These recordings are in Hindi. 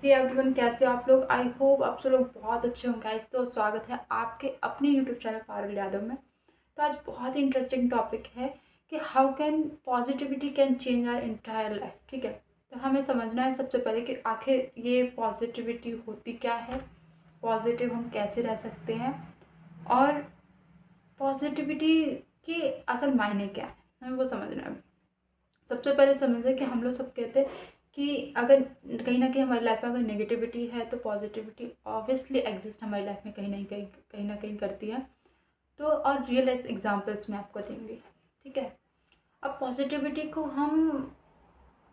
हे एवरीवन, कैसे हो आप लोग। आई होप आप सब लोग बहुत अच्छे होंगे गाइस। तो स्वागत है आपके अपने यूट्यूब चैनल पारुल यादव में। तो आज बहुत ही इंटरेस्टिंग टॉपिक है कि how can positivity can change our entire life. ठीक है, तो हमें समझना है सबसे पहले कि आखिर ये पॉजिटिविटी होती क्या है, पॉजिटिव हम कैसे रह सकते हैं और पॉजिटिविटी के असल मायने क्या है, हमें वो समझना है। सबसे पहले समझें कि हम लोग सब कहते हैं कि अगर कहीं ना कहीं हमारी लाइफ में अगर नेगेटिविटी है तो पॉजिटिविटी ऑब्वियसली एग्जिस्ट हमारी लाइफ में कहीं ना कहीं करती है। तो और रियल लाइफ एग्जांपल्स मैं आपको दूंगी। ठीक है, अब पॉजिटिविटी को हम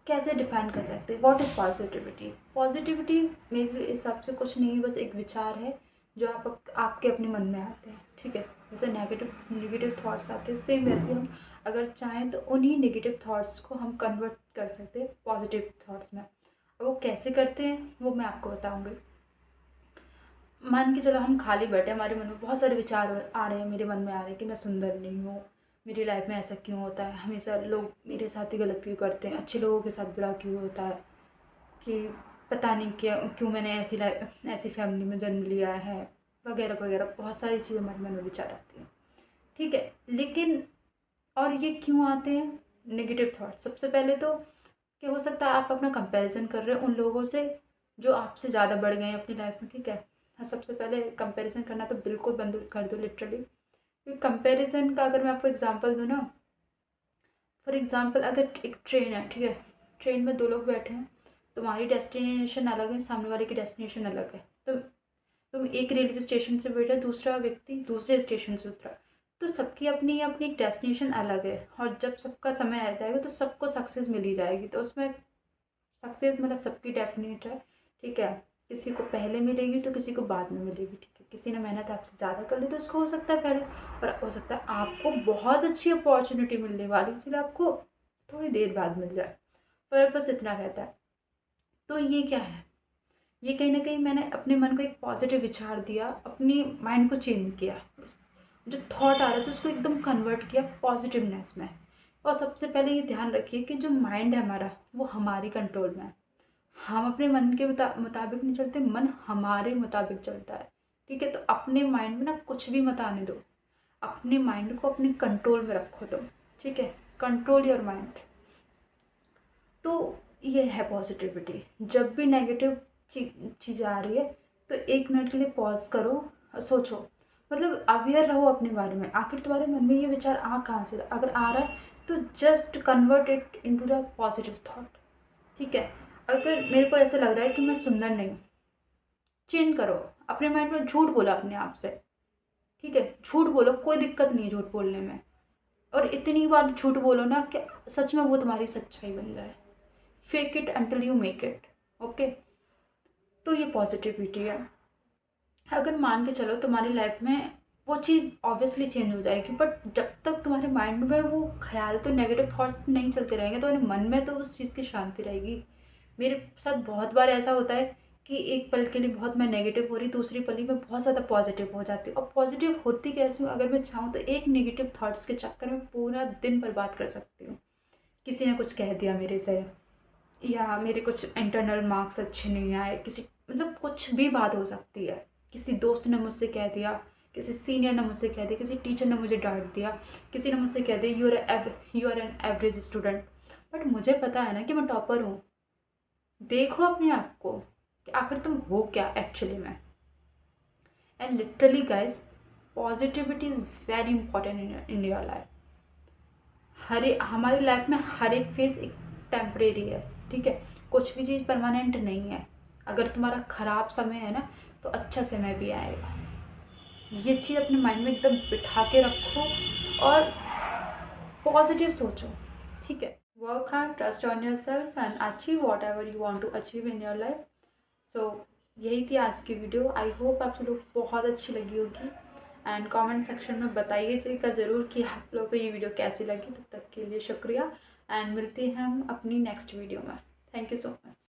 कैसे डिफाइन कर सकते हैं। What is positivity. पॉजिटिविटी मेरे हिसाब से कुछ नहीं है, बस एक विचार है जो आपके अपने मन में आते हैं। ठीक है, जैसे नेगेटिव नेगेटिव थॉट्स आते हैं, सेम वैसे हम अगर चाहें तो उन्हीं नेगेटिव थॉट्स को हम कन्वर्ट कर सकते हैं पॉजिटिव थॉट्स में। और वो कैसे करते हैं वो मैं आपको बताऊँगी। मान के चलो हम खाली बैठे, हमारे मन में बहुत सारे विचार आ रहे हैं, मेरे मन में आ रहे हैं कि मैं सुंदर नहीं हूँ, मेरी लाइफ में ऐसा क्यों होता है, हमेशा लोग मेरे साथ ही गलत क्यों करते हैं, अच्छे लोगों के साथ बुरा क्यों होता है, कि पता नहीं क्या क्यों मैंने ऐसी फैमिली में जन्म लिया है, वगैरह वगैरह बहुत सारी चीज़ें हमारे मन में विचार आती हैं। ठीक है, लेकिन और ये क्यों आते हैं नेगेटिव थॉट। सबसे पहले तो क्या हो सकता है आप अपना कंपैरिजन कर रहे हो उन लोगों से जो आपसे ज़्यादा बढ़ गए हैं अपनी लाइफ में। ठीक है, हाँ, सबसे पहले कंपैरिजन करना तो बिल्कुल बंद कर दो लिटरली। क्योंकि कंपैरिजन का अगर मैं आपको एग्जांपल दूँ ना, फॉर एग्जांपल अगर एक ट्रेन है, ठीक है, ट्रेन में दो लोग बैठे हैं, तुम्हारी डेस्टिनेशन अलग है, सामने वाले की डेस्टिनेशन अलग है। तो तुम एक रेलवे स्टेशन से बैठे, दूसरा व्यक्ति दूसरे स्टेशन से उतरा, तो सबकी अपनी अपनी डेस्टिनेशन अलग है और जब सबका समय आ जाएगा तो सबको सक्सेस मिल ही जाएगी। तो उसमें सक्सेस मतलब सबकी डेफिनेट है। ठीक है, किसी को पहले मिलेगी तो किसी को बाद में मिलेगी। ठीक है, किसी ने मेहनत आपसे ज़्यादा कर ली तो उसको हो सकता है पहले, और हो सकता है आपको बहुत अच्छी अपॉर्चुनिटी मिलने वाली इसलिए आपको थोड़ी देर बाद मिल जाए। फर्क बस इतना रहता है। तो ये क्या है, ये कहीं ना कहीं मैंने अपने मन को एक पॉजिटिव विचार दिया, अपनी माइंड को चेंज किया, जो थॉट आ रहा था उसको एकदम कन्वर्ट किया पॉजिटिवनेस में। और सबसे पहले ये ध्यान रखिए कि जो माइंड है हमारा वो हमारी कंट्रोल में है। हम अपने मन के मुताबिक नहीं चलते, मन हमारे मुताबिक चलता है। ठीक है, तो अपने माइंड में ना कुछ भी मत आने दो, अपने माइंड को अपने कंट्रोल में रखो तुम। ठीक है, कंट्रोल योर माइंड। तो ये है पॉजिटिविटी। जब भी नेगेटिव चीज़ आ रही है तो 1 मिनट के लिए पॉज करो और सोचो, मतलब अवेयर रहो अपने बारे में। आखिर तुम्हारे मन में ये विचार आ कहाँ से रहा? अगर आ रहा है तो just convert it into the positive thought. ठीक है, अगर मेरे को ऐसा लग रहा है कि मैं सुंदर नहीं हूँ, चेंज करो अपने माइंड में, झूठ बोला अपने आप से। ठीक है, झूठ बोलो, कोई दिक्कत नहीं है झूठ बोलने में। और इतनी बार झूठ बोलो ना कि सच में वो तुम्हारी सच्चाई बन जाए। Fake it until you make it. Okay, तो ये पॉजिटिविटी है। अगर मान के चलो तुम्हारी लाइफ में वो चीज़ ऑब्वियसली चेंज हो जाएगी, बट जब तक तुम्हारे माइंड में वो ख्याल तो नेगेटिव थॉट्स नहीं चलते रहेंगे तो मन में तो उस चीज़ की शांति रहेगी। मेरे साथ बहुत बार ऐसा होता है कि एक पल के लिए बहुत मैं नेगेटिव हो रही, दूसरी पल ही मैं बहुत ज़्यादा पॉजिटिव हो जाती हूँ। और पॉजिटिव होती कैसे हूँ, अगर मैं चाहूँ तो एक नेगेटिव थॉट्स के चक्कर में पूरा दिन बर्बाद कर सकती हूँ। किसी ने कुछ कह दिया मेरे से, या मेरे कुछ इंटरनल मार्क्स अच्छे नहीं आए, किसी मतलब कुछ भी बात हो सकती है। किसी दोस्त ने मुझसे कह दिया, किसी सीनियर ने मुझसे कह दिया, किसी टीचर ने मुझे डांट दिया, किसी ने मुझसे कह दिया you are an average student. But मुझे पता है ना कि मैं टॉपर हूँ। देखो अपने आप को कि आखिर तुम हो क्या एक्चुअली में। And literally guys, positivity is very important in your life. हमारी लाइफ में हर एक फेस एक टेम्परेरी है। ठीक है, कुछ भी चीज़ परमानेंट नहीं है। अगर तुम्हारा ख़राब समय है ना तो अच्छा समय भी आएगा। ये चीज़ अपने माइंड में एकदम बिठा के रखो और पॉजिटिव सोचो। ठीक है, work hard, trust on yourself and achieve whatever you want to achieve in your life. So यही थी आज की वीडियो। आई होप आप सब लोग बहुत अच्छी लगी होगी। एंड कमेंट सेक्शन में बताइएगा ज़रूर कि आप लोगों को ये वीडियो कैसी लगी। तब तक के लिए शुक्रिया एंड मिलते हैं हम अपनी नेक्स्ट वीडियो में। Thank you so much.